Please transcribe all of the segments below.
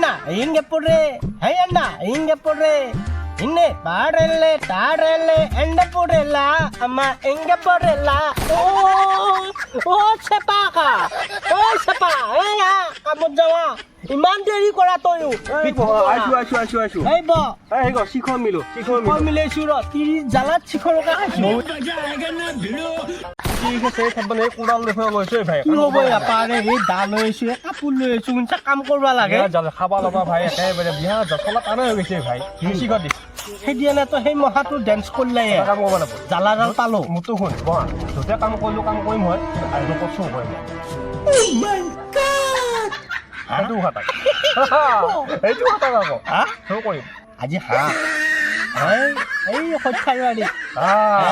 ಅಣ್ಣ ಹಿಂಗೆ ಪುಡ್ರಿ ಹೈ ಅಣ್ಣ ಹಿಂಗೆ ಪುಡ್ರಿ ಇನ್ನೆ ಪಾಡ್ರಲ್ಲೇ ತಾಡ್ರಲ್ಲೇ ಎಂಡ ಪುಡ್ರಿಲ್ಲ ಅಮ್ಮ ಹಿಂಗೆ ಪುಡ್ರಿಲ್ಲ ಓ চেপাক ঐ চেপা এয়া কামত যাৱা ইমান দেৰি কৰা তয়ো আইছো এই ব এই গো শিখৰ মিলাইছো ৰ 30 জালাত শিখৰকা খাইছো ঠিক আছে থাকবানে কোডাল লৈ গৈছে ভাই কি হ'ব ইয়াপাৰে এই দা লৈছো কাপোৰ লৈছো কিনচা কাম কৰবা লাগে জালে খাবা লবা ভাই একেবাৰে বিয়া জখলা টানে হৈ গৈছে ভাই শিখৰ দি সেই দিয়া না তো সেই মহাটো ডেন্স কৰিলে কাম কৰিব লাগিব জালাডাল পালো মোৰতো শুন বহা যতে কাম কৰিলো কাম কৰিম হয় আৰু কষ্ট কৰিম এইটো কথা আকৌ সেইটো কৰিম আজি হা এই সত্যাৰি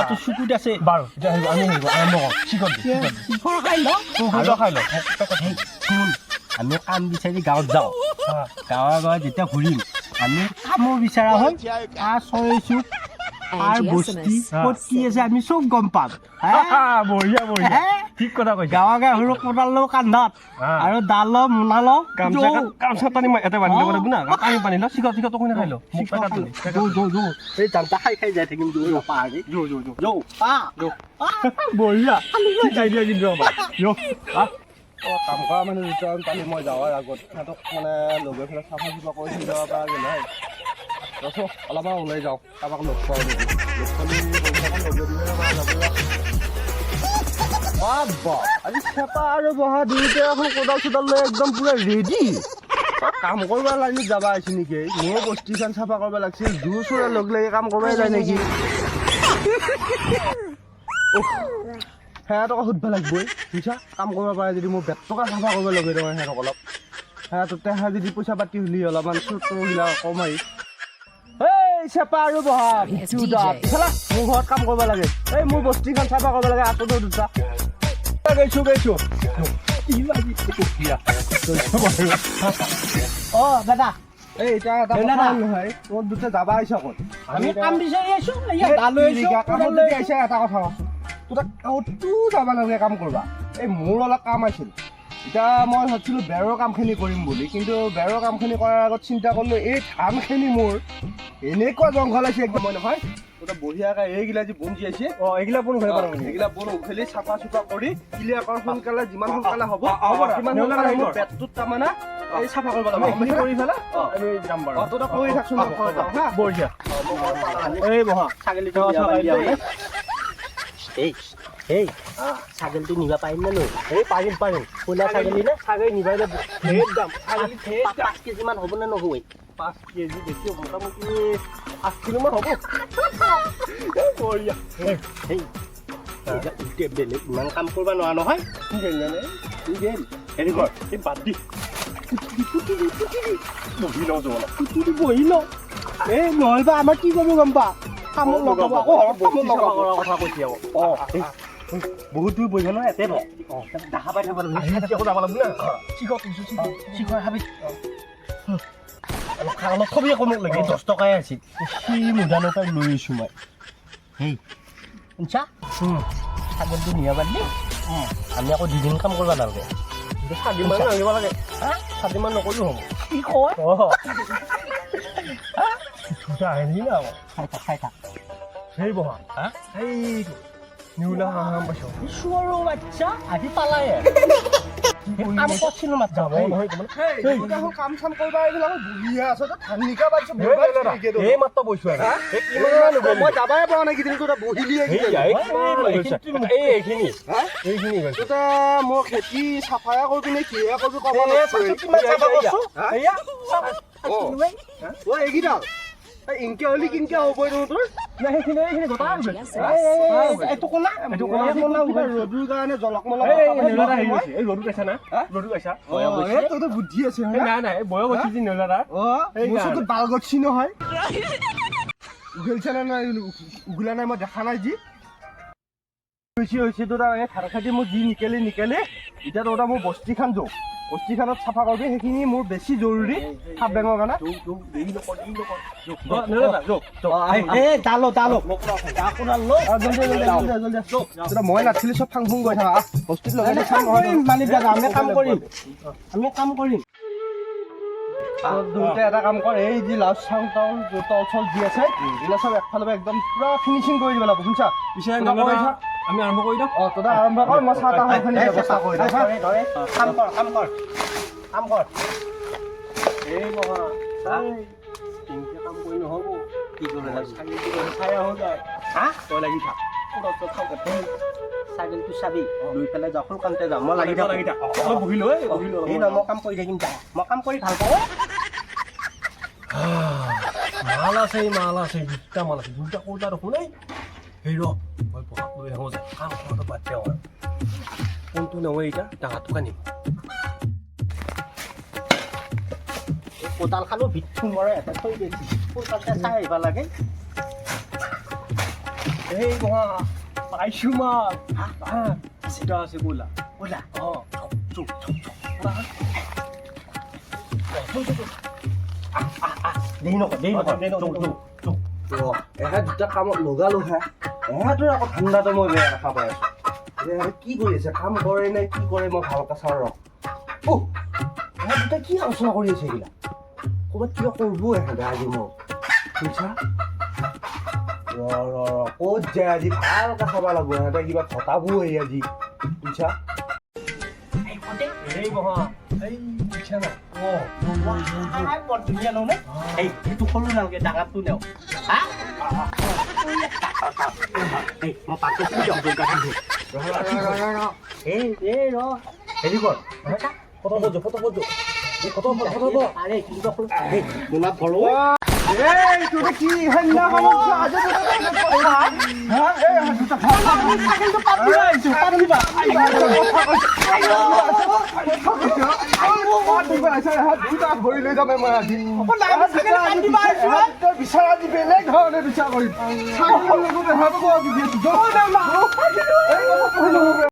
তো চুকুত আছে বাৰু এতিয়া আমি আৰম্ভ কৰোঁ শিখৰ খাই ল খাই ল শুন আমি কাম বিচাৰি গাঁৱত যাওঁ গাঁৱে যেতিয়া ঘূৰিম আমি কামো বিচৰা হ'ল চৈছো আর বস্তি ক'ত কি আছে আমি সব গম পাম বঢ়িয়া ঠিক কথা কৈছা গাঁৱৰ গাহৰু কোদাল ল কান্ধাত আৰু দাল ল মোনা ল গামছা টানি মই এটা বান্ধি ল'ব লাগিব না পানী ল শিখৰ তো কোনে খাই ল এই জানতা খাই যাই থাকিম পাহাৰি বঢ়িয়া শিকাই দিয়া কিন্তু কাম কৰা মানে যেতিয়া কালি মই যাৱাৰ আগত সিহঁতক মানে লগে ফেলে চাফা চুফা কৰি থৈ যাব পৰা নাই ৰচো অলপমান ওলাই যাওঁ কাৰোবাক লগ পাওঁ নেকি আজি চেপা আৰু বহা দুয়োটাই এখন কোদাল চোদাল লৈ একদম পুৰা ৰেডি কাম কৰিব লাগি যাবা আহিছে নেকি মোৰ বস্তিখন চাফা কৰিব লাগিছিল জোৰ চোৰে লগ লাগি কাম কৰিবই যায় নেকি সিহঁতক সুধিব লাগিবই বুজিছা কাম কৰিব পাৰে যদি মোৰ বেটকা চাফা কৰিব লগে দেওঁ সিহঁতক অলপ সিহঁততে যদি পইচা পাতি হ'লি অলপমান চোৰগিলা কমাই এই চেপা আৰু বহা মোৰ ঘৰত কাম কৰিব লাগে এই মোৰ বস্তিখন চাফা কৰিব লাগে আঁতৰো দুটা গৈছো দাদা এই এতিয়া এটা কথা নহয় তোৰ দুটা যাবা আহিছ ক'ত আমি কাম বিচাৰি আছো কামত যদি আহিছে এটা কথা কৈছো তোৰ ক'তো যাব নালাগে কাম কৰবা এই মোৰ অলপ কাম আছিল এতিয়া মই ভাবিছিলোঁ বেৰৰ কামখিনি কৰিম বুলি কিন্তু বেৰৰ কামখিনি কৰাৰ আগত চিন্তা কৰিলোঁ এই ধানখিনি মোৰ এনেকুৱা জংঘল আছে একদম মই নহয় তোৰ বঢ়িয়াকৈ এইগিলা যে বন আছে এইগিলা বন উঘালিব পাৰোঁ এইগিলা বন উঘালি চাফা চুফা কৰি ক্লিয়াৰ কৰা সোনকালে যিমান সোনকালে হ'ব সিমান সোনকালে মোৰ পেটটোত তাৰমানে এই চাফা কৰিব লাগিব কৰি পেলাই আমি যাম বাৰু তই কৰি থাকচোন হা বঢ়িয়া এই বহা ছাগলী এই ছাগলীটো নিবা পাৰিম নে নো এই পাৰিম কোলা ছাগলী নে ছাগলী নিবাই ঢেৰ দাম ছাগলী 5 কেজিমান হ'ব নে নহয় 5 কেজি বেছি মোটামুটি 8 কিলোমান হ'ব বঢ়িয়া বেলেগ ইমান কাম কৰিব নোৱাৰা নহয় হেৰি কৰ এই বাদ দি বহি ল এই নহ'লে আমাৰ কি কৰিব গম পা কামত লগাব আকৌ কথা কৈছে আকৌ বহুত দূৰ বহিব নহয় এতে দেখা পাই থাকিব যাব লাগিব শিখৰ হাবি অলপ খবি আকৌ মোক লাগে 10 টকাই আছিল সি মুদানৰ পৰা লৈ আহিছোঁ মই হেই শুনছা ছাগলটো নিয়া বাদ দেই আমি আকৌ 2 দিন কাম কৰিব নালাগে 7 দিনমান লাগিব লাগে 7 দিনমান নকৰিলেও হ'ব কি কয় খাই থাক সেই বহা সেইটো নিউলা হাঁহ পাইছ সৰু বাচ্চা আহি পালাই কাম কৰিছিলোঁ মাত্ৰ কাম চাম কৰিব এইবিলাক বঢ়িয়া আছে ঠাণ্ডা পাইছো এই মাত্ৰ বৈছো মই যাবাই পৰা নাই কেইদিন তোৰ বহিলি এইখিনি মোৰ খেতি চাফাই কৰি পিনে কিহে কৰিবি ক'ব এইকেইটা ইনকে হ'লি কিনকে হ'ব তোৰ সেইখিনি গোটা ৰ'দৰ কাৰণে জলকমলক ৰ'দো পাইছা না ৰ'দো পাইছা তই বুদ্ধি আছে নাই বয়স হৈছে যে নেলাৰা বাল গছি নহয় উঘালিছা নে নাই উঘলা নাই মই দেখা নাই যি হৈছে তোৰ খাৰা খাটি মোৰ যি নিকেলি এতিয়া তোৰ মোৰ বস্তিখন যাওঁ বস্তিখনত চাফা কৰিবি সেইখিনি মোৰ বেছি জৰুৰী সাপ বেঙৰ কাৰণে মই নাথাকিলে চব ফাং ফুং গৈ থাকা বস্তুত লগাই আমি কাম কৰিম দুইটা এটা কাম কৰ এই যি লাষ্ট চাউণ্ড তল চল দি আছে এইবিলাক চব একফালৰ পৰা একদম পুৰা ফিনিচিং কৰি দিব লাগিব শুনছা পিছে নলগাই আমি আৰম্ভ কৰি দিওঁ অঁ তই আৰম্ভ কৰ মই চাহ তাহ খানি ব্যৱস্থা কৰি দিওঁ হা কাম কৰ এই মহা তিনিটা কাম কৰি নহ'ব কি কৰিলে চাই আহোঁ যায় হা তই লাগি থাক ছাগলীটো চাবি লৈ পেলাই যাওঁ সোনকালতে যাওঁ মই লাগি লাগি থাক অলপ বহি লৈ বহি লৈ এই নহয় মই কাম কৰি থাকিম যা মই কাম কৰি ভাল পাওঁ মাল আছে দুটা মাল আছে দুটা কৌটা দেখোন এই সেই ৰ মই পঢ়াত লৈ আহোঁ যে কাম কৰাটো বাদ দিওঁ আৰু কোনটো নহয় এতিয়া ডাঙৰটো আনিম কোদাল খালো ভিতটো মৰে এটা থৈ দিছি সোনকালতে চাই আহিব লাগে এই মহা পাইছোঁ মাল চিধা আছে ব'লা ওলা অঁ চুপ দেৰি নকৰ এহে দুটা কামত লগালোহে এহেঁতৰ আকৌ ঠাণ্ডাটো মই বেয়া দেখা পাই আছোঁ এহে কি কৰি আছে কাম কৰে নে কি কৰে মই ভালকৈ চাওঁ ৰ এহে দুটা কি আলোচনা কৰি আছে এইবিলাক ক'ৰবাত কিবা কৰিব এহেঁতে আজি মোক শুনিছা ক'ত যায় আজি ভালকৈ চাব লাগিব এহেঁতে কিবা ঘটাবই আজি শুনিছা এই মহা এই বুজিছা নাই বৰ ধুনীয়া লওঁ নে এই সেইটো সৰু নালাগে ডাঙৰটো নেওঁ হা এই মই পাতটো শুই যাওঁ তোৰ গাটো এই ৰ হেৰি কৰ ফটো আৰে কিন্তু গোলাপ ভৰো এই তোৰ কি হেল্লা আজি ভৰি লৈ যাবে মই আজি বিচাৰা দি বেলেগ ধৰণে বিচাৰ কৰিম